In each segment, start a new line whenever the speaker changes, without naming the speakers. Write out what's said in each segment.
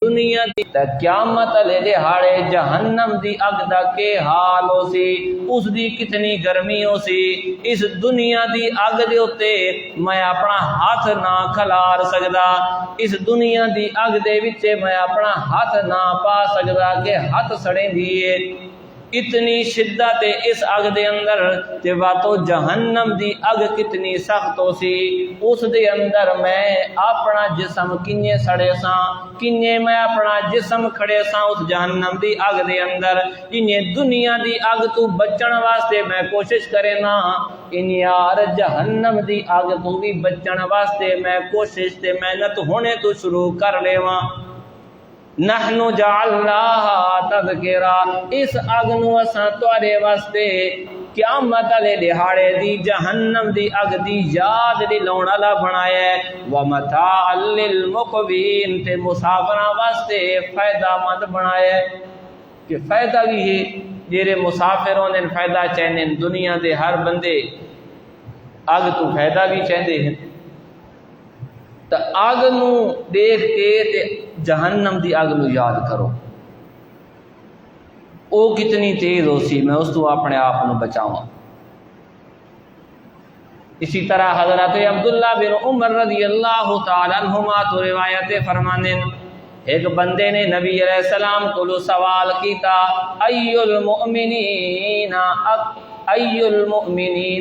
دنیا دی تے قیامت والے دہاڑے جہنم دی اگ دا کے حال ہو سی، اس دی کتنی گرمی ہو سی۔ اس دنیا دی اگ دے اوتے میں اپنا ہاتھ نہ کھلار سکدا، اس دنیا دی اگ دے وچ میں اپنا ہاتھ نہ پا سکدا کہ ہاتھ سڑیں دیے، اتنی شدت اس اگ دے اندر۔ تے واتو جہنم دی اگ کتنی سخت ہو سی، اس دے اندر میں اپنا جسم کنجے سڑے ساں، کنجے میں اپنا جسم کھڑے ساں اس جہنم دی اگ دے اندر۔ انہیں دنیا دی اگ تو بچن واسطے میں کوشش کرے نا، ان یار جہنم دی اگ تو بھی بچن واسطے میں کوشش تے محنت ہونے تو شروع کر لے واں۔ نحن جعلناها تذکرا، اس اگ نو اساں تواڈے واسطے قیامت والے دہاڑے دی جہنم دی اگ دی یاد دلاون والا بنایا ہے، ومتاعا للمقوین، تے مسافراں واسطے فائدہ مند بنایا ہے کہ فائدہ بھی ہے جڑے مسافر ہوندے فائدہ چاہندے، دنیا دے ہر بندے اگ تو فائدہ بھی چاہندے ہیں۔ تو اگ نو دیکھ کے تے جہنم دی اگ نو یاد کرو، او کتنی تیز ہو سی، میں اس تو اپنے آپ نو بچاواں۔ اسی طرح حضرت عبداللہ بن عمر رضی اللہ تعالی عنہما تو روایت فرمانے، ایک بندے نے نبی علیہ السلام کو سوال کیتا، ای المؤمنین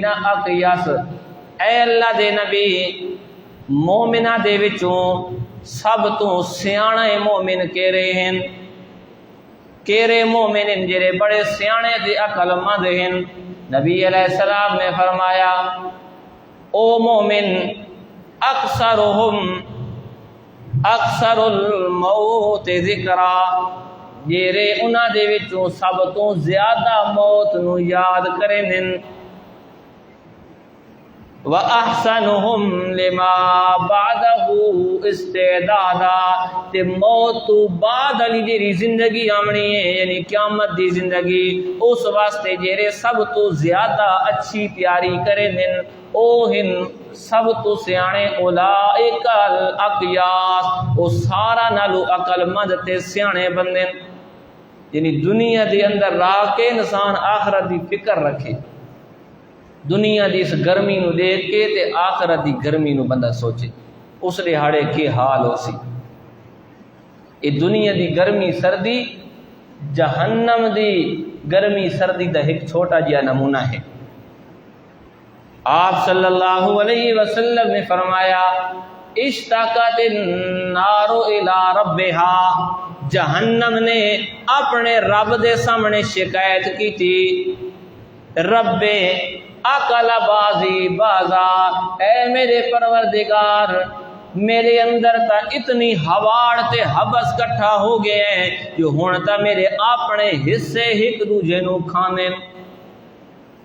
اقیس، اے اللہ دے نبی مومنہ دے وچوں سب تو سیانے مومن کیڑے ہیں؟ کیڑے مومن ہیں جڑے بڑے سیانے تے عقل مند ہیں؟ نبی علیہ السلام نے فرمایا، او مومن اکثر الموت ذکرا، جڑے انہاں دے وچوں سب تو زیادہ موت نو یاد کریں، وَأَحْسَنُهُمْ لِمَا بَعْدَهُ اسْتِعْدَادًا، تے موت تو بعد علی جیری زندگی آمنی ہے یعنی قیامت دی زندگی، اس واسطے جیرے سب تو زیادہ اچھی پیاری کرے دن او ہن سب تو سیانے، اولئک الاقیاس، او سارا نالو عقل مند تے سیانے بندے، یعنی دنیا دی اندر راہ کے انسان آخرت دی فکر رکھے، دنیا دی اس گرمی نو دیکھ کے تے آخرت دی گرمی نو بندہ سوچے اس دہاڑے کے حال ہو سی۔ یہ دنیا دی گرمی سردی جہنم دی گرمی سردی دا ایک چھوٹا جیا نمونہ ہے۔ آپ صلی اللہ علیہ وسلم نے فرمایا، اشتاقت النار الی ربہا، جہنم نے اپنے رب دے سامنے شکایت کی تھی، رب اکل بازی بازا، اے میرے پروردگار میرے اندر تا اتنی ہواڑ تے حبس کٹھا ہو گئے ہیں جو ہون تا میرے اپنے حصے ایک دوجے نو کھانے۔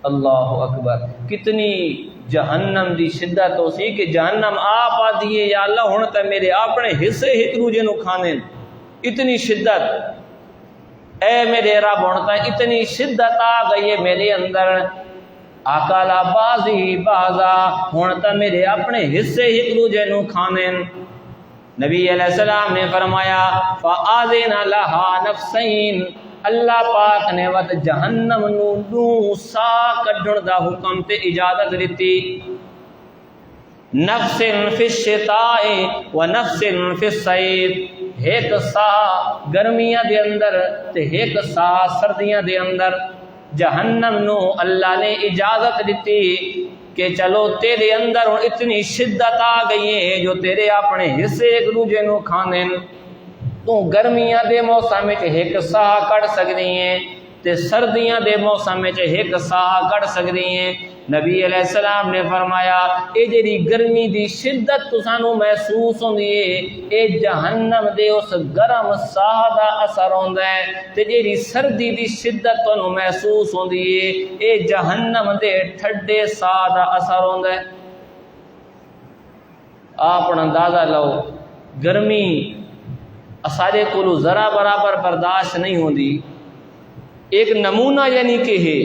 اللہ اکبر، کتنی جہنم دی شدت ہو سی کہ جہنم آپ آتی ہے یا اللہ ہون تا میرے اپنے حصے ایک دوجے نو کھانے، اتنی شدت۔ اے میرے رب ہون تا اتنی شدت آ گئی ہے میرے اندر، اکالا بازی بازا، ہون تا میرے اپنے حصے ایک دوجے نو کھانے۔ نبی علیہ السلام نے فرمایا، فآذن لہا نفسین، اللہ پاک نے وقت جہنم نو سا کڈن دا حکم تے اجازت دیتی، نفس فی الشتاء و نفس فی الصیف، ایک سا گرمیاں دے اندر تے ایک سا سردیاں دے اندر۔ جہنم نو اللہ نے اجازت دیتی کہ چلو تیرے اندر اتنی شدت آ گئی ہے جو تیرے اپنے حصے ایک دوجے نو کھانے، تو گرمیاں دے موسم میں ایک سا کٹ سکتی ہیں تے سردیاں دے موسم میں ایک سا کٹ سکتی ہیں۔ نبی علیہ السلام نے فرمایا، اے جڑی گرمی دی شدت تسانو محسوس ہوندی ہے اے جہنم دے اس گرم سا دا اثر ہوندا ہے، تے جڑی سردی دی شدت تانو محسوس ہوندی ہے اے جہنم دے ٹھڈے سا دا اثر ہوندا ہے۔ آپ اندازہ لو گرمی اساڑے کولو ذرا برابر برداشت نہیں ہوندی، ایک نمونہ یعنی کہ ہے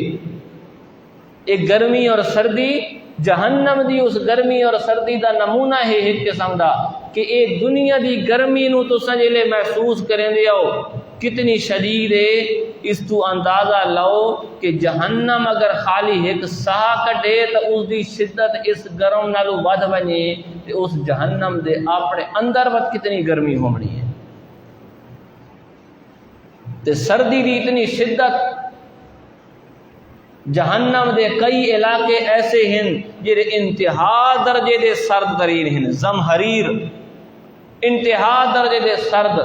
ایک گرمی اور سردی، جہنم دی اس گرمی اور سردی دا نمونہ ہے ایک قسم دا کہ اے دنیا دی گرمی نو تو سجلے محسوس کریں دے ہو کتنی شدید ہے، اس تو اندازہ لو کہ جہنم اگر خالی ایک ساہ کٹے تو اس دی شدت اس گرم نالو ود بنے، تو اس جہنم دے اپنے اندر وقت کتنی گرمی ہونی ہے۔ تے سردی دی اتنی شدت، جہنم دے کئی علاقے ایسے ہیں جڑے انتہا درجے دے سرد ترین ہیں، زمہریر انتہا درجے دے سرد،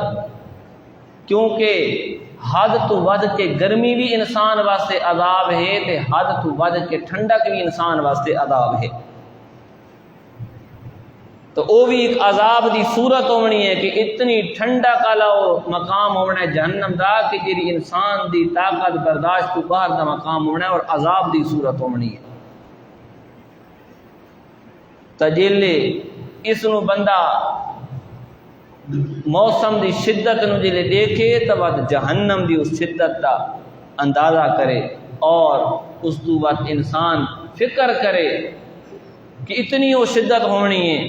کیونکہ حد تو ود کے گرمی بھی انسان واسطے عذاب ہے تے حد تو ود کے ٹھنڈک بھی انسان واسطے عذاب ہے۔ تو وہ بھی ایک عذاب دی صورت ہونی ہے کہ اتنی ٹھنڈک والا مقام ہونا ہے جہنم دا کہ جی انسان دی طاقت برداشت تو باہر دا مقام ہونا ہے اور عذاب دی صورت ہونی ہے۔ تجلے اس نو بندہ موسم دی شدت نو جلے دیکھے تو بعد جہنم دی اس شدت دا اندازہ کرے اور اس تو بعد انسان فکر کرے کہ اتنی وہ شدت ہونی ہے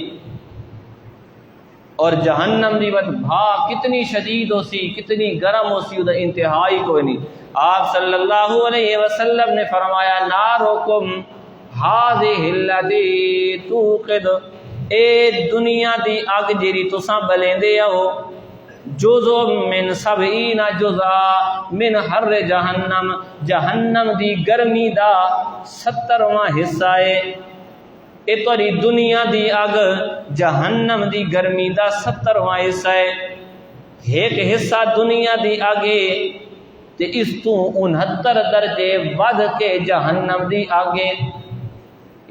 اور جہنم دی وقت بھا کتنی شدید ہو سی، کتنی گرم ہو سی، ادھر انتہائی کوئی نہیں۔ آپ صلی اللہ علیہ وسلم نے فرمایا نارکم ہذہ التی توقد، اے دنیا دی اگ جیری تساں بلیندے ہو، جزء من 70 جزء من حر جہنم، جہنم دی گرمی دا 70واں حصہ ہے۔ اے توری دنیا دی اگ جہنم دی گرمی دا 70واں حصہ ہے۔ ایک حصہ دنیا دی اگے تے اس تو 69 درجے ود کے جہنم دی آگے،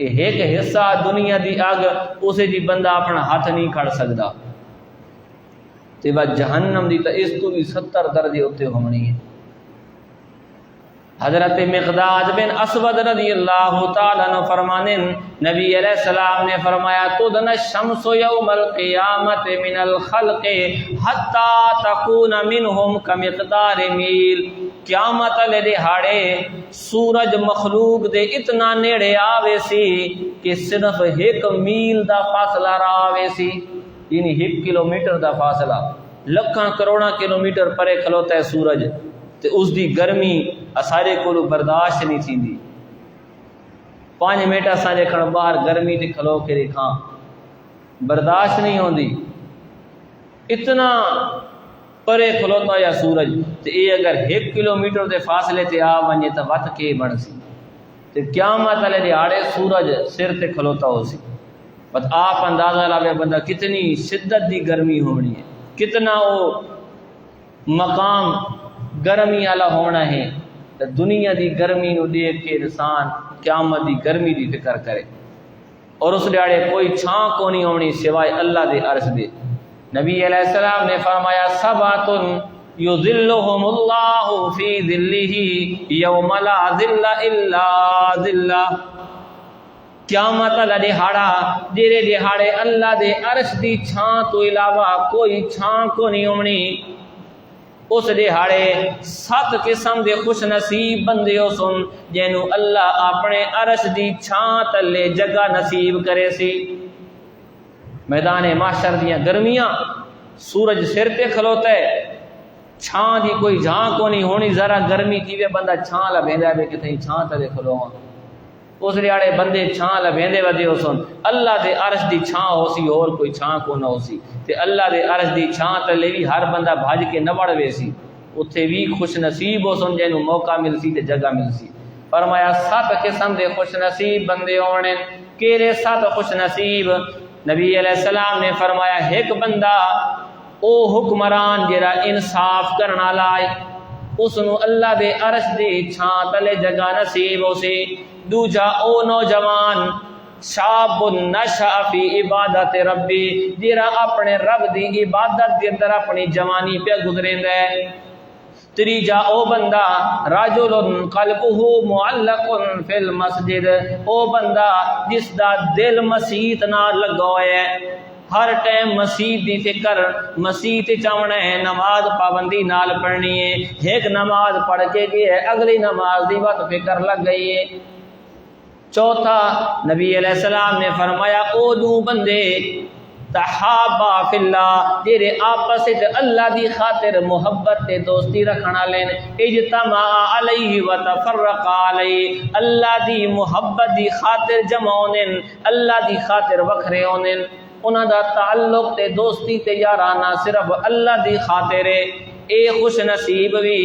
ایک حصہ دنیا دی اگ اسے جی بندہ اپنا ہاتھ نہیں کھڑ سکتا، تے بعد جہنم دی تا اس تو بھی 70 درجے ہوتے ہونی ہے۔ حضرت مقداد بن اسود رضی اللہ تعالیٰ عنہ فرمانے نبی علیہ السلام نے فرمایا تدن الشمس یوم القیامت من الخلق حتی تکون منہم کمقدار میل، قیامت والے دہاڑے سورج مخلوق دے اتنا نیڑے آوے سی کہ صرف 1 میل دا فاصلہ رہا آوے سی، یعنی 1 کلومیٹر دا فاصلہ، لکھاں کروڑاں کلومیٹر پرے کھلوتا ہے سورج، تے اس دی گرمی اسارے کولو برداشت نہیں تھیندی۔ 5 منٹ اساں دیکھن باہر گرمی تے کھلو کے دیکھاں برداشت نہیں ہوندی، اتنا پرے کھلوتا یا سورج، تے اے اگر 1 کلومیٹر دے فاصلے تے آ ونجے تا وت کے بن سی، تے قیامت والے دیہاڑے سورج سر تے کھلوتا ہو سی۔ بس آپ اندازہ لاوے بندہ کتنی شدت دی گرمی ہونی ہے، کتنا وہ مقام گرمی والا ہونا ہے۔ دنیا دی گرمی نو دیکھ کے انسان قیامت دی گرمی دی فکر کرے، اور اس دیہڑے کوئی چھاں کو نہیں ہونی سوائے اللہ دے عرش دے۔ نبی علیہ السلام نے فرمایا سبعۃ یظلھم اللہ فی ظلہ یوم لا ظل الا ظلہ، قیامت والا دہاڑا جڑے دہاڑے اللہ دے عرش دی چھاں تو علاوہ کوئی چھاں کو نہیں ہونی، اس دہاڑے 7 قسم دے خوش نصیب بندے ہو سن جنوں اللہ اپنے عرش دی چھاں تلے جگہ نصیب کرے سی۔ میدان محشر دیاں گرمیاں سورج سر تے کھلوتا ہے، چھاں دی کوئی جھاں کو نہیں ہونی، ذرا گرمی تھی وے بندہ چھاں لبھیندا ہے کہ تھیں چھاں تے کھلواں، اس دیہڑے بندے چھاں لبھیندے ودے ہو سن، اللہ دے عرش دی چھاں ہو سی اور کوئی چھاں کو نہ ہو سی، تے اللہ دے عرش دی چھاں تلے بھی ہر بندہ بھاج کے نہ وڑ وے سی، اتھے بھی خوش نصیب ہو سن جنوں موقع مل سی تے جگہ مل سی۔ فرمایا 7 قسم دے خوش نصیب بندے ہونے، کیڑے 7 خوش نصیب؟ نبی علیہ السلام نے فرمایا ایک بندہ او حکمران جڑا انصاف کرنا لائے، اس نو اللہ دے عرش دی چھاں تلے جگہ نصیب ہو سی۔ دوجا او نوجوان شاب نشأ فی عبادت ربی، جڑا اپنے رب دی عبادت دے اندر اپنی جوانی پہ گزریندا ہے۔ تیجا او بندہ رجل قلبہ معلق فی المسجد، او بندہ جس دا دل مسجد نال لگا ہوا ہے، ہر ٹائم مسجد دی فکر، مسجد چاونا ہے، نماز پابندی نال پڑھنی ہے، ایک نماز پڑھ کے گئی ہے اگلی نماز دی وقت فکر لگ گئی ہے۔ چوتھا نبی علیہ السلام نے فرمایا او دو بندے تحابا فی اللہ جڑے آپس وچ اللہ دی خاطر محبت تے دوستی رکھن والے اجتماع علیہ و تفرق علیہ اللہ دی محبت دی خاطر جمع ہونے اللہ دی خاطر وکھرے ہونے انہاں دا تعلق تے دوستی تے یارانہ صرف اللہ دی خاطر ہے اے خوش نصیب بھی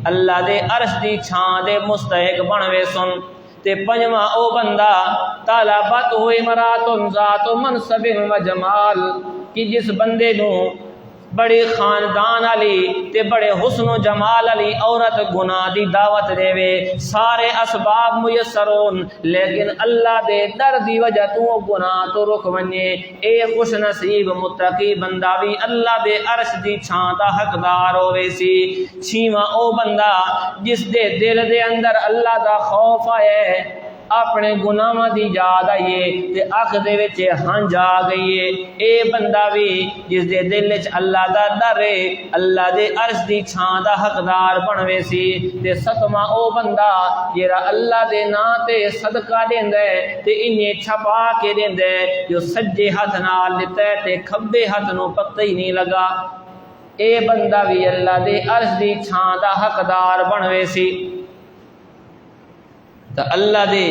اللہ دے عرش دی چھاں دے مستحق بنوے سن تے پنجواں او بندہ طالبت ہوئی مراتن ذات منصب و جمال کہ جس بندے نو بڑے خاندان علی تے بڑے حسن و جمال علی عورت گناہ دی دعوت دے وے سارے اسباب میسر ہون لیکن اللہ دے در دی وجہ تو گناہ تو رک ونجے اے خوش نصیب متقی بندہ بھی اللہ دے عرش دی چھاں دا حقدار ہوے سی چھیواں او بندہ جس دے دل دے اندر اللہ دا خوف آئے اپنے گناہاں دی یاد آئیے تے اکھ دے وچ ہنج آ گئیے اے بندہ بھی جس دے دل وچ اللہ دا ڈر ہے اللہ دے عرش دی چھاں دا حقدار بنوے سی تے ستواں او بندہ جیڑا اللہ دے ناں تے صدقہ دیندا ہے تے انہیں چھپا کے دیندا ہے جو سجے ہاتھ نال دتا ہے تے کھبے ہاتھ نو پتہ ہی نہیں لگا اے بندہ بھی اللہ دے عرش دی چھاں دا حقدار بنوے سی تو اللہ دے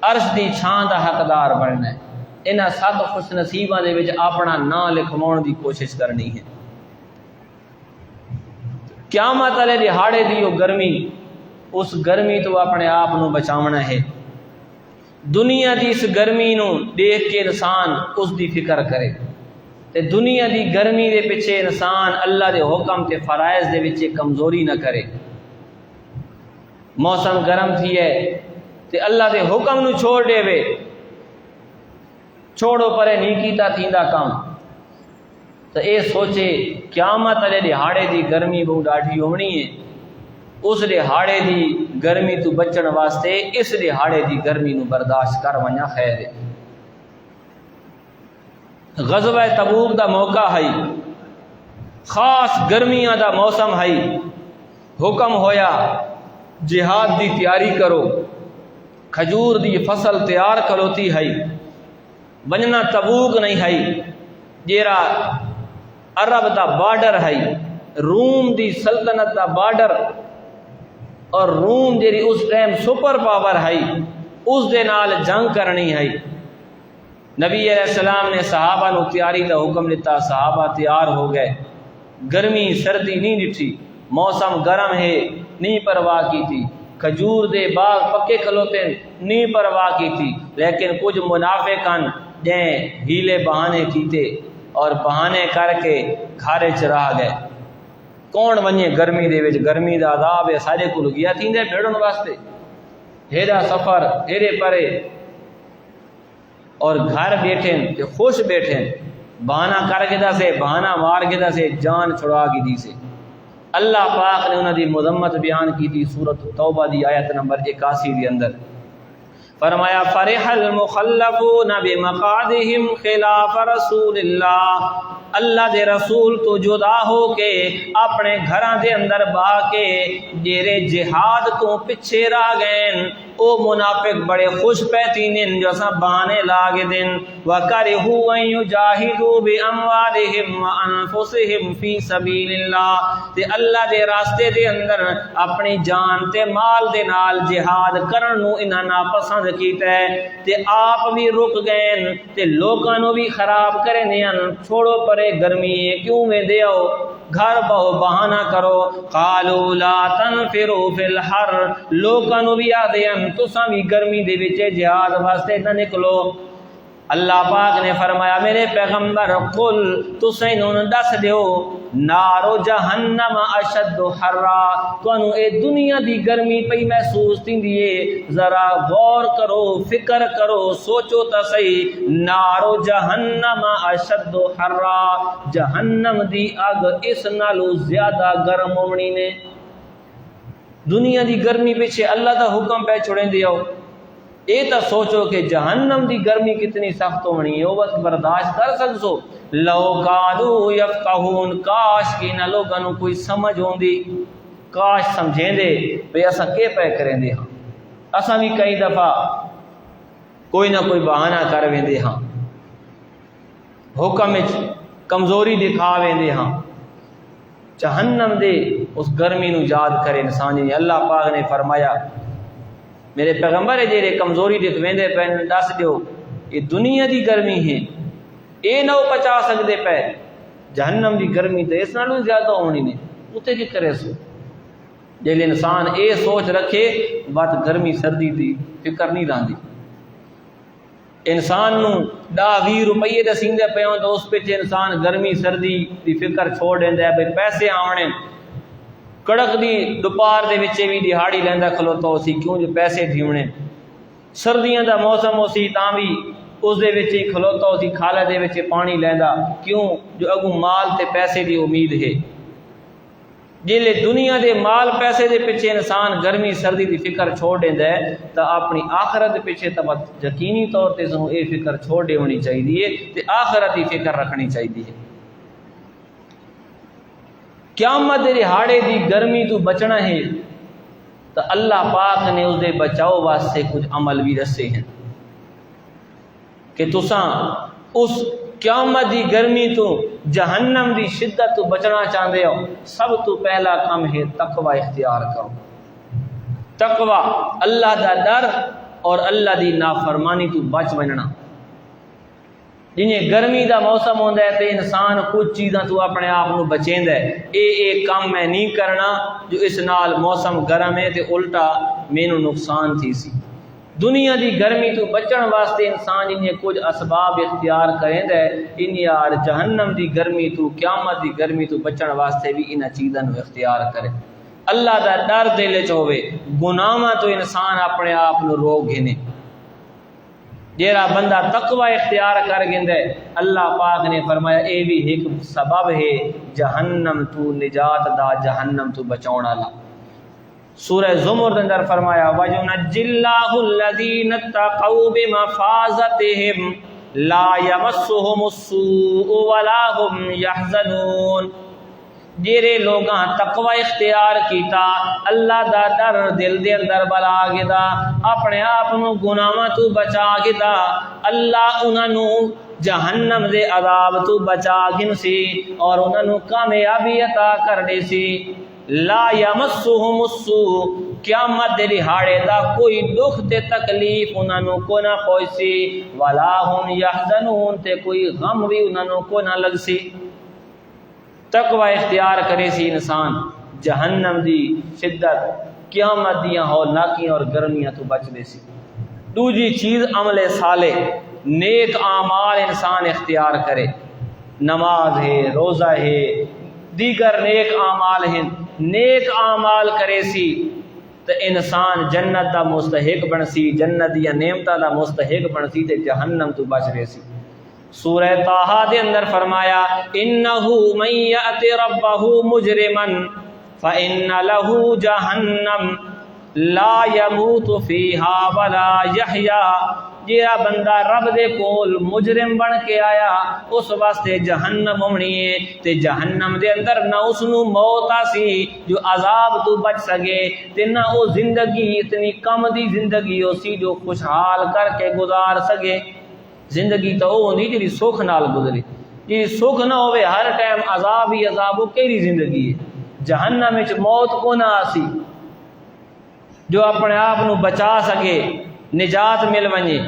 عرش دی چھاں دا حقدار بننا ہے انہاں سب خوش نصیباں دے وچ اپنا نام لکھواؤن دی کوشش کرنی ہے قیامت والے دہاڑے دی وہ گرمی اس گرمی تو اپنے آپ نو بچاونا ہے دنیا دی اس گرمی نو دیکھ کے انسان اس دی فکر کرے تے دنیا دی گرمی دے پیچھے انسان اللہ دے حکم تے فرائض دے وچ کمزوری نہ کرے موسم گرم تھی ہے تے اللہ دے حکم نو چھوڑ دے وے چھوڑو پرے نہیں کیتا تھیندا کام تو اے سوچے قیامت والے دہاڑے دی گرمی بہت ڈاڈھی ہونی ہے اس دہاڑے دی گرمی تو بچن واسطے اس دہاڑے دی گرمی نو برداشت کر ونجا خیر ہے غزوہ تبوک دا موقع ہے خاص گرمیاں دا موسم ہے حکم ہویا جہاد دی تیاری کرو کھجور دی فصل تیار کروتی ہے بننا تبوک نہیں ہے جیرا عرب دا بارڈر ہے روم دی سلطنت دا بارڈر اور روم جیری اس ٹائم سپر پاور ہے اس دے نال جنگ کرنی ہے نبی علیہ السلام نے صحابہ نو تیاری دا حکم دیتا صحابہ تیار ہو گئے گرمی سردی نہیں ڈٹھی موسم گرم ہے نہیں پرواہ کی تھی کھجور دے باغ پکے کھلوتے نہیں پرواہ کی تھی لیکن کچھ منافقان جیں ہیلے بہانے کیتے اور بہانے کر کے گھارے چراہ گئے کون ونجے گرمی دے وچ گرمی دا عذاب ہے سارے کو گیا تھیندے بھیڑن واسطے ہیرا سفر ہیرے پرے اور گھر بیٹھیں تے خوش بیٹھیں بہانہ کر کے دا سے بہانہ مار کے دا سے جان چھڑا کی دی سے اللہ پاک نے انہوں دی مذمت بیان کی تھی سورۃ توبہ دی آیت نمبر 81 دی اندر فرمایا فرح المخلفون بمقعدہم خلاف رسول اللہ دے رسول تو جدا ہو کے اپنے گھراں دے اندر با کے جیرے جہاد تو پیچھے رہ گئے او منافق بڑے خوش پیتینن جو اساں بہانے لاگ دین وکرہوا ان یجاہدوا باموالہم وانفسہم فی سبیل اللہ تے اللہ دے راستے دے اندر اپنی جان تے مال دے نال جہاد کرن نو انہاں ناپسند کیتا ہے تے آپ بھی رک گئے تے لوکاں نو بھی خراب کرے نیاں چھوڑو پرے گرمی ہے کیوں میں دیو گھر بہو بہانہ کرو قالوا لا تنفروا فی الحر لوکاں نو بھی آدھے تساں بھی گرمی دے وچ جہاد واسطے نہ نکلو اللہ پاک نے فرمایا میرے پیغمبر قل تساں انہوں دس دیو نارو جہنم اشد حرا تانوں اے دنیا دی گرمی پئی محسوس تھیندی ہے ذرا غور کرو فکر کرو سوچو تا صحیح نارو جہنم اشد حرا جہنم دی اگ اس نالو زیادہ گرم ہونی نے دنیا دی گرمی پیچھے اللہ دا حکم پہ چھوڑیں دیو اے تا سوچو کہ جہنم دی گرمی کتنی سخت ہونی ہے وہ وقت برداشت کر سکسو لو کانوا یفقہون کاش کی نہ لوگاں نو کوئی سمجھ ہوندی کاش سمجھیں دے بھئی اساں کے پہ کریں دے ہاں اساں بھی کئی دفعہ کوئی نہ کوئی بہانہ کر ویندے ہاں حکم کمزوری دکھا ویندے ہاں جہنم دے اس گرمی نو یاد کرے انسان جی اللہ پاک نے فرمایا میرے پیغمبر ہے جیرے کمزوری دکھ ویندے پہ دس دیو یہ دنیا دی گرمی ہے اے نہ پچا سکدے پہ جہنم دی گرمی تے اس نالوں زیادہ ہونی نے اتے کی کرے سو جیل انسان اے سوچ رکھے بات گرمی سردی دی فکر نہیں راندی انسان نو 10-20 روپیے دے سیندے پیوں تو اس پچ انسان گرمی سردی دی فکر چھوڑ دیندا ہے بھئی پیسے آونے کڑک دی دوپہر دے وچ بھی دیہاڑی لیندا کھلوتا ہو سی کیوں جو پیسے دیونے سردیاں دا موسم ہو سی تاں بھی اس دے وچ ہی کھلوتا ہو سی کھالے دے وچ پانی لیندا کیوں جو اگوں مال تے پیسے دی امید ہے جیلے دنیا دے مال پیسے دے پیچھے انسان گرمی سردی دی فکر چھوڑ دیندا ہے تو اپنی آخرت دے پیچھے تو یقینی طور تے سنوں اے فکر چھوڑ دے ہونی چاہیے تے آخرت دی فکر رکھنی چاہیے قیامت دے دہاڑے دی گرمی تو بچنا ہے تو اللہ پاک نے اس دے بچاؤ واسطے کچھ عمل بھی دسے ہیں کہ تساں اس قیامت دی گرمی تو جہنم دی شدت تو بچنا چاہتے ہو سب تو پہلا کام ہے تقوی اختیار کرو تقوی اللہ دا ڈر اور اللہ دی نافرمانی تو بچ بننا جنہیں گرمی دا موسم ہوندا ہے تے انسان کچھ چیزاں تو اپنے آپ نو بچیندا ہے اے کام میں نہیں کرنا جو اس نال موسم گرم ہے تے الٹا مینوں نقصان تھی سی دنیا دی گرمی تو بچن واسطے انسان انہیں کچھ اسباب اختیار کریندا ہے ان یار جہنم دی گرمی تو قیامت دی گرمی تو بچن واسطے بھی انہاں چیزاں نو اختیار کرے اللہ دا ڈر دل وچ ہوے گناہاں تو انسان اپنے آپ نو روک گھنے جیڑا بندہ تقوی اختیار کر گیندا ہے اللہ پاک نے فرمایا اے بھی ایک سبب ہے جہنم تو نجات دا جہنم تو بچاؤن والا سورہ زمر کے اندر فرمایا وَيُنَجِّ اللَّهُ الَّذِينَ اتَّقَوْا بِمَفَازَتِهِمْ لَا يَمَسُّهُمُ السُّوءُ وَلَا هُمْ يَحْزَنُونَ جیرے لوگاں تقوی اختیار کیتا اللہ دا ڈر دل دے اندر بلا گدا اپنے آپ نو گناہاں تو بچا گدا اللہ انہاں نو جہنم دے عذاب تو بچا گن سی اور انہاں نو کامیابی عطا کر دے سی لا یمسہم السوء قیامت دے دہاڑے دا کوئی دکھ تے تکلیف انہاں نو کو نہ پہنچی ولا ہم یحزنون تے کوئی غم بھی انہاں نو کو نہ لگ سی تقوی اختیار کرے سی انسان جہنم دی شدت قیامت دیاں ہولناکیاں اور گرمیاں تو بچ دے سی دوجی چیز عمل صالح نیک اعمال انسان اختیار کرے نماز ہے روزہ ہے دیگر نیک اعمال ہیں نیک اعمال کرے سی تو انسان جنت دا مستحق بن سی جنت یا نعمتاں دا مستحق بن سی تے جہنم تو بچ رہے سی سورہ طٰہٰ دے اندر فرمایا انہو من یأت ربہ مجرما فإن له جہنم لا یموت فیہا ولا یحیا جیڑا بندہ رب دے کول مجرم بن کے آیا اس واسطے جہنم ہونی ہے تے جہنم دے اندر نہ اس نو موت آسی جو عذاب تو بچ سکے تے نہ او زندگی اتنی کم دی زندگی ہو سی جو خوشحال کر کے گزار سکے زندگی تو وہ ہوندی جی سکھ نال گزرے جی سکھ نہ ہوئے ہر ٹائم عذاب ہی عذاب ہو کیڑی زندگی ہے جہنم وچ موت کو نہ آسی جو اپنے آپ نو بچا سکے نجات مل ونجے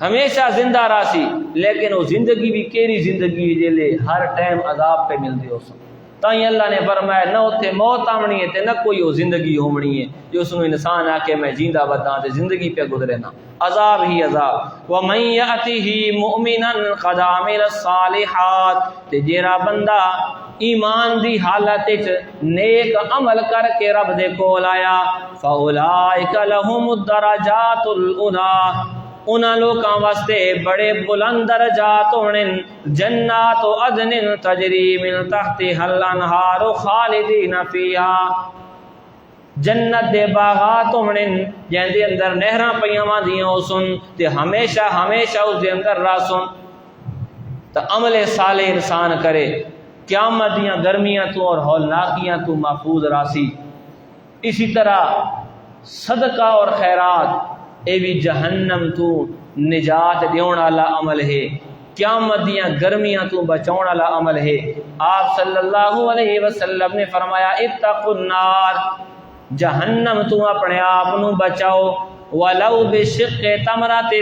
ہمیشہ زندہ راسی لیکن وہ زندگی بھی کیری زندگی ہے جلے ہر ٹائم عذاب پہ مل دے ہو سن تائیں اللہ نے فرمایا نہ اتنے موت آمنی ہے تے نہ کوئی وہ زندگی ہومنی ہے جو اس نے انسان آ کے میں جیندہ بداں تے زندگی پہ گزرے نا عذاب ہی عذاب وَمَن يَأْتِهِ مُؤْمِنًا قَدْ عَمِلَ الصَّالِحَاتِ تے جیڑا بندہ ایمان دی حالت نیک عمل کر کے رب دے کول آیا فَأُولَٰئِكَ لَهُمُ الدَّرَجَاتُ الْعُلَىٰ انہاں لوکاں واسطے بڑے بلند درجات ہونے جنات و عدن تجری من تحتها الانہار خالدین فیہا جنت دے باغات ہونے جن دے اندر نہراں پیاں واندیاں سن تے ہمیشہ ہمیشہ اس دے اندر رہ سن تو عمل صالح انسان کرے قیامت دیاں گرمیاں تو اور ہولناکیاں تو محفوظ راسی اسی طرح صدقہ اور خیرات اے بھی جہنم تو نجات دیون والا عمل ہے قیامت دیاں گرمیاں تو بچاؤن والا عمل ہے۔ آپ صلی اللہ علیہ وسلم نے فرمایا اتقوا النار، جہنم تو اپنے آپ نو بچاؤ، ولو بشق تمرۃ،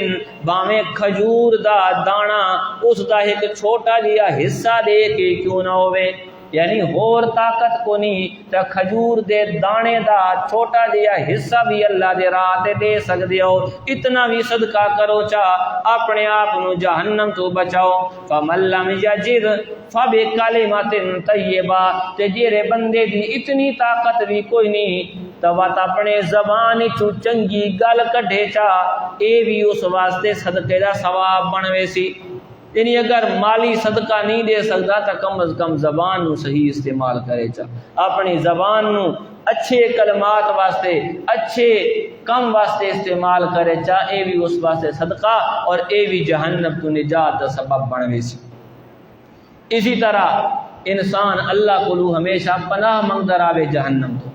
باویں کھجور دا دانا اس دا ایک چھوٹا جہا حصہ دے کے کیوں نہ ہوئے، یعنی ہور طاقت کو نہیں تے کھجور دے دانے دا چھوٹا جہا حصہ بھی اللہ دے راہ تے دے سکدے ہو، اتنا بھی صدقہ کرو چا اپنے آپ نو جہنم تو بچاؤ۔ فمن لم یجد فبکلمۃ طیبہ، تے جیرے بندے دی اتنی طاقت بھی کوئی نہیں تو وات اپنے زبان چوں چنگی گل کڈھے چا، اے بھی اس واسطے صدقے دا ثواب بنوے سی۔ یعنی اگر مالی صدقہ نہیں دے سکتا تو کم از کم زبان نو صحیح استعمال کرے چا، اپنی زبان نو اچھے کلمات واسطے اچھے کم واسطے استعمال کرے چا، اے بھی اس واسطے صدقہ اور اے بھی جہنم تو نجات دا سبب بنوے سی۔ اسی طرح انسان اللہ کو ہمیشہ پناہ منگتا رہے جہنم تو۔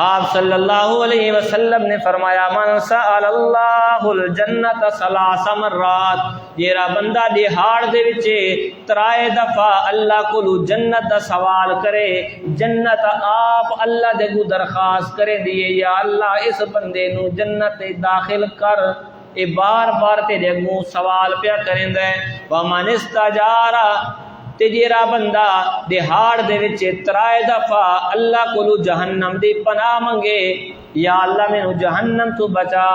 آپ صلی اللہ علیہ وسلم نے فرمایا من سأل اللہ الجنت ثلاث مرات، جیرا بندہ دہاڑ دے وچے ترائے دفعہ اللہ کو جنت دا سوال کرے، جنت آپ اللہ دے کو درخواست کرے دیئے یا اللہ اس بندے نو جنت داخل کر، اے بار بار تیرے کو سوال پیا کریں دے۔ ومن استجارا، تے جیرا بندہ دہاڑ دے وچ ترائے دفعہ اللہ کو جہنم دی پناہ منگے، یا اللہ میں جہنم تو بچا،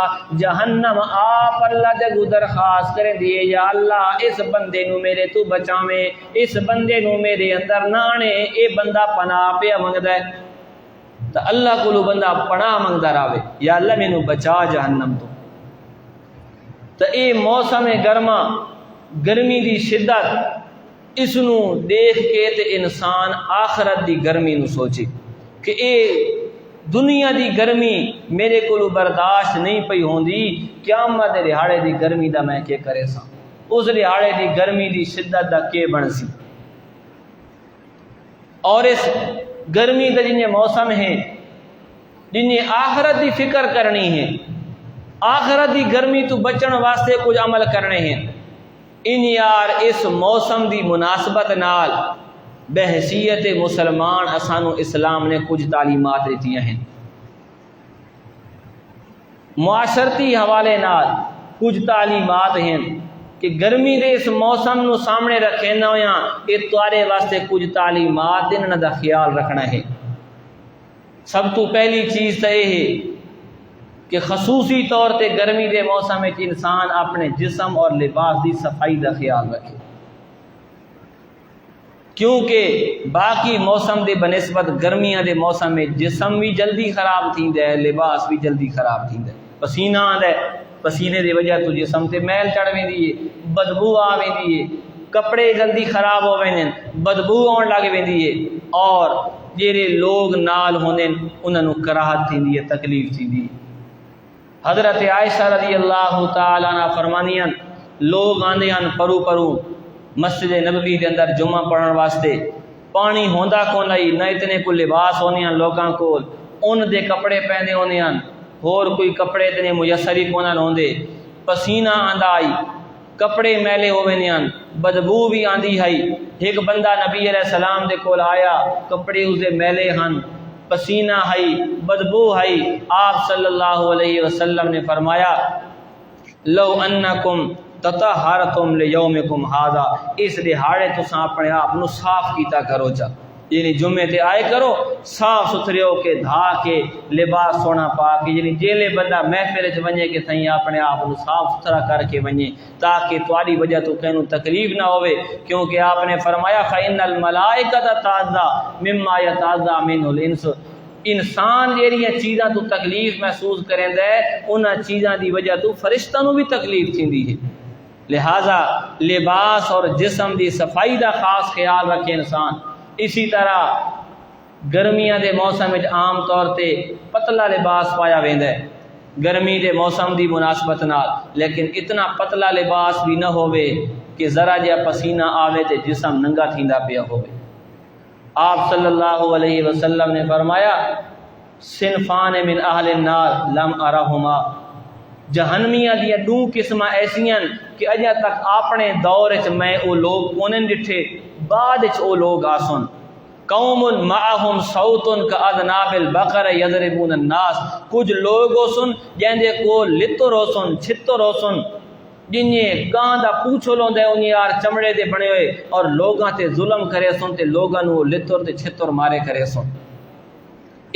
جہنم آپ اللہ دے کو درخواست کریں دیئے یا اللہ اس بندے نو میرے تو بچاویں، اس بندے نو میرے اندر نہ آنے، اے بندہ پناہ پہ منگدا ہے تو اللہ کو بندہ پناہ منگدا رہے یا اللہ میں بچا جہنم تو اے موسم گرما، گرمی دی شدت، اس نو دیکھ کے تے انسان آخرت دی گرمی نو سوچے کہ اے دنیا دی گرمی میرے کو برداشت نہیں پئی ہوندی، قیامت دے دہاڑے دی گرمی دا میں کیا کرے سا، اس دہاڑے دی گرمی دی شدت دا کے بن سی۔ اور اس گرمی دا جنہیں موسم ہے، جنہیں آخرت دی فکر کرنی ہے، آخرت دی گرمی تو بچن واسطے کچھ عمل کرنے ہیں، ان یار اس موسم دی مناسبت نال بحیثیت مسلمان اسانو اسلام نے کچھ تعلیمات دیتی ہیں، معاشرتی حوالے نال کچھ تعلیمات ہیں کہ گرمی دے اس موسم نو سامنے رکھے نہ ہویاں، یہ تارے واسطے کچھ تعلیمات انہاں دا خیال رکھنا ہے۔ سب تو پہلی چیز تو یہ ہے کہ خصوصی طور تے گرمی دے موسم میں انسان اپنے جسم اور لباس دی صفائی دا خیال رکھے، کیونکہ باقی موسم دے بنسبت گرمیاں دے موسم میں جسم بھی جلدی خراب تھیندا ہے، لباس بھی جلدی خراب تھیندا ہے، پسینہ آندا ہے، پسینے دی وجہ تو جسم تے میل چڑھ ویندی ہے، بدبو آ ویندی ہے، کپڑے جلدی خراب ہو ویندے، بدبو آن لگ ویندی ہے، اور جڑے لوگ نال ہوندے انہاں نوں کراہت تھیندی ہے، تکلیف تھیندی ہے۔ حضرت عائشہ رضی اللہ تعالی عنہ فرمانیاں لوگ آندے ہیں پرو پرو مسجد نبوی دے اندر جمعہ پڑھن واسطے، پانی ہوندا کو نہیں، نہ اتنے کو لباس ہونے ہیں لوگاں کو، ان دے کپڑے پہنے ہونے ہیں، اور کوئی کپڑے اتنے میسر ہی کو نہ ہوندے، پسینہ آندا آئی، کپڑے میلے ہوئے ہیں، بدبو بھی آندی ہے۔ ایک بندہ نبی علیہ السلام دے کول آیا، کپڑے اس دے میلے ہن، پسینہ ہے، بدبو ہے، آپ صلی اللہ علیہ وسلم نے فرمایا لو انکم تطہرتم لیومکم ھذا، اس دہاڑے تساں اپنے آپ نو صاف کیتا کرو چا، یعنی جمعے تے آئے کرو صاف ستھرے ہو کے، دھا کے، لباس سونا پا کے، یعنی جیلے بندہ محفل وچ ونجے کہ سائیں اپنے آپ نو صاف ستھرا کر کے ونجے تاکہ تواڈی وجہ تو کینوں تکلیف نہ ہوئے، کیونکہ آپ نے فرمایا فإن الملائکۃ تعزیٰ مما یتعزیٰ منہ الانس، انسان جیڑیاں چیزاں تو تکلیف محسوس کریں دے انہاں چیزاں دی وجہ تو فرشتاں نو بھی تکلیف تھیندی ہے، لہذا لباس اور جسم دی صفائی دا خاص خیال رکھے انسان۔ اسی طرح گرمیاں دے موسم وچ عام طور تے پتلا لباس پایا ویندا ہے گرمی دے موسم دی مناسبت نال، لیکن اتنا پتلا لباس بھی نہ ہوئے کہ ذرا جہا پسینہ آوے تے جسم ننگا تھیندا پیا ہوئے۔ آپ صلی اللہ علیہ وسلم نے فرمایا صنفان من اہل النار لم ارہما، جہنمیاں دیا دو قسم ایسیاں کہ اجا تک اپنے دور چ میں او لوگ کونن ڈٹھے بعد چ او لوگ آسن قوم معہم صوت کاذناب البقر یضربون الناس کچھ لوگ سن جندے کو لتر سن چھتر سن جنہیں گاں دا پوچھو لوندے ان یار چمڑے دے بنے ہوئے اور لوگاں تے ظلم کرے سن تے لوگاں نو لتر تے چھتر مارے کرے سن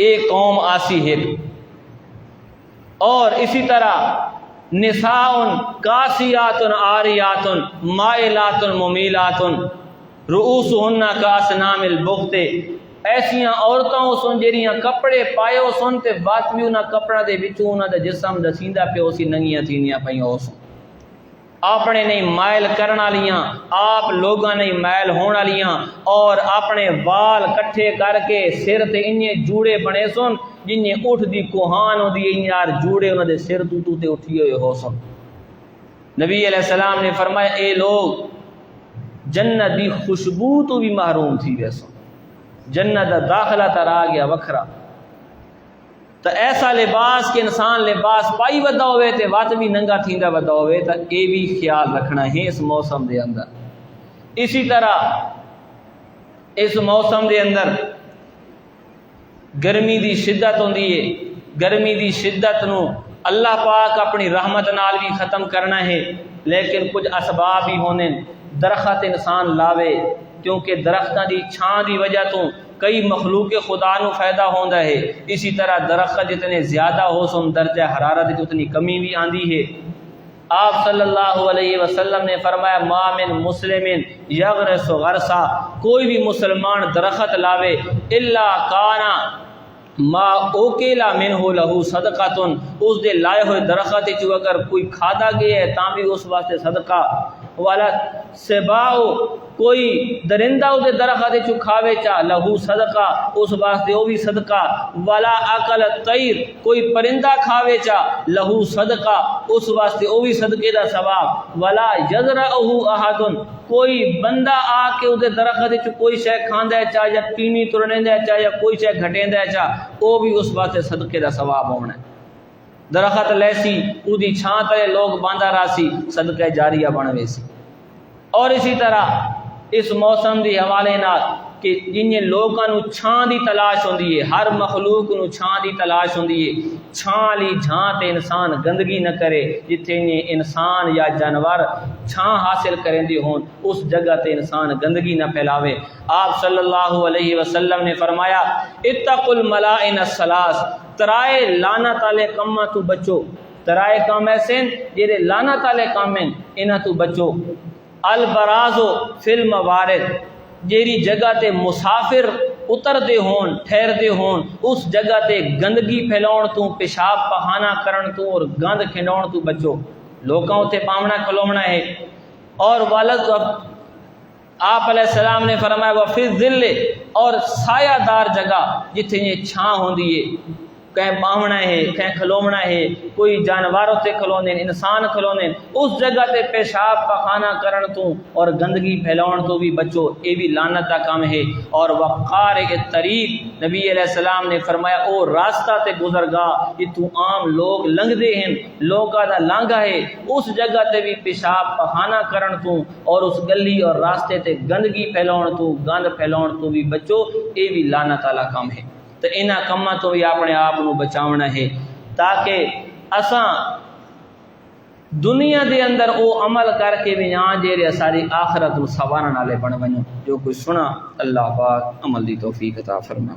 ایک قوم آسی ہے۔ اور اسی طرح نساء کاسیات عاریات مائلات ممیلات رؤوسہن کاسنام البخت ایسیاں عورتوں سن جہڑیاں کپڑے پائے سن تے بات بھی انہاں کپڑا دے وچوں انہاں دا جسم دسیندا پیو سی ننگیاں تھینیاں پیوں سن اپنے نہیں مائل کرن والیاں آپ لوگاں نہیں مائل ہون والیاں اور اپنے وال کٹھے کر کے سر تے انہیں جوڑے بنے سن جنہیں اٹھ دی کوہان ہو دی یار جوڑے انہاں دے سر تو تے اٹھی ہوئے ہو سن۔ نبی علیہ السلام نے فرمایا اے لوگ جنت دی خوشبو تو بھی محروم تھی ویسو جنت دا داخلہ تر آ گیا وکھرا تو ایسا لباس کہ انسان لباس پائی ودا ہوئے تے وات بھی ننگا تھیندا ودا ہوئے تو اے بھی خیال رکھنا ہے اس موسم دے اندر۔ اسی طرح اس موسم دے اندر گرمی دی شدت ہوندی ہے، گرمی دی شدت نو اللہ پاک اپنی رحمت نال بھی ختم کرنا ہے، لیکن کچھ اسباب بھی ہونے درخت انسان لاوے کیونکہ درختاں دی چھاں دی وجہ تو کئی مخلوق خدا نو فائدہ ہوندا ہے۔ اسی طرح درخت جتنے زیادہ ہو سن درجہ حرارت اتنی کمی بھی آندی ہے۔ آپ صلی اللہ علیہ وسلم نے فرمایا ما من مسلم یغرس غرسا کوئی بھی مسلمان درخت لاوے الا کانا ما اوکیلا منہ لہو صدقاتن اس دے لائے ہوئے درخت چو اگر کوئی کھادا گیا ہے تاں بھی اس واسطے صدقہ والا سباؤ کوئی درندہ اس دے درخت چو کھاوے چا لہو صدقہ اس واسطے وہ بھی صدقہ والا اکل طیر کوئی پرندہ کھاوے چا لہو صدقہ اس واسطے وہ بھی صدقے دا ثواب والا یزرعہ احد کوئی بندہ آ کے اس دے درخت چو کوئی شے کھاندا ہے چا یا پینی ترندا ہے چا یا کوئی شے گھٹیندا ہے چا وہ بھی اس واسطے صدقے دا ثواب ہونا ہے۔ درخت لیسی اودی چھاں تلے لوگ باندھا راسی صدقہ جاریہ بنوے سی۔ اور اسی طرح اس موسم دی حوالے نال کہ جنہیں لوگاں نو چھاں دی تلاش ہوندی ہے، ہر مخلوق نو چھاں دی تلاش ہوندی ہے، چھاں لی جھاں تے انسان گندگی نہ کرے جتھے انسان یا جانور چھاں حاصل کریں دی ہون اس جگہ تے انسان گندگی نہ پھیلاوے۔ آپ صلی اللہ علیہ وسلم نے فرمایا اتقوا الملائن الثلاث ترائے لعنت والے کاماں تو بچو، ترائے کام ایسے جڑے لعنت والے کام ہیں انہاں تو بچو۔ البرازو فی الموارد جیری جگہ تے مسافر اتر دے ہون ٹھہر دے ہون اس جگہ تے گندگی پھیلاؤن تو پیشاب پخانہ کرن تو اور گند کھنڈاؤن تو بچو، لوکاں تے پامنا کھلومنا ہے۔ اور والد آپ علیہ السلام نے فرمایا وفی الظل اور سایہ دار جگہ جتھے یہ چھاں ہوندی ہے، کہیں پاونا ہے کہیں کھلومنا ہے، کوئی جانوروں تے کھلونے انسان کھلونے اس جگہ تے پیشاب پخانہ کرن تو اور گندگی پھیلاؤن تو بھی بچو، یہ بھی لعنت کا کام ہے۔ اور وقار طریق نبی علیہ السلام نے فرمایا او راستہ تے گزرگاہ جتوں عام لوگ لنگدے ہیں لوگاں دا لانگا ہے اس جگہ تے بھی پیشاب پخانہ کرن تو اور اس گلی اور راستے تے گندگی پھیلاؤن تو گند پھیلاؤن تو بھی بچو، یہ بھی لعنت والا کام ہے۔ تو انہاں کماں تو بھی اپنے آپ کو بچاونا ہے تاکہ اساں دنیا دے اندر او عمل کر کے بھی یہاں جیرے ساری آخرت سوارن والے بن ونجو۔ جو کوئی سنا اللہ پاک عمل دی توفیق عطا فرما۔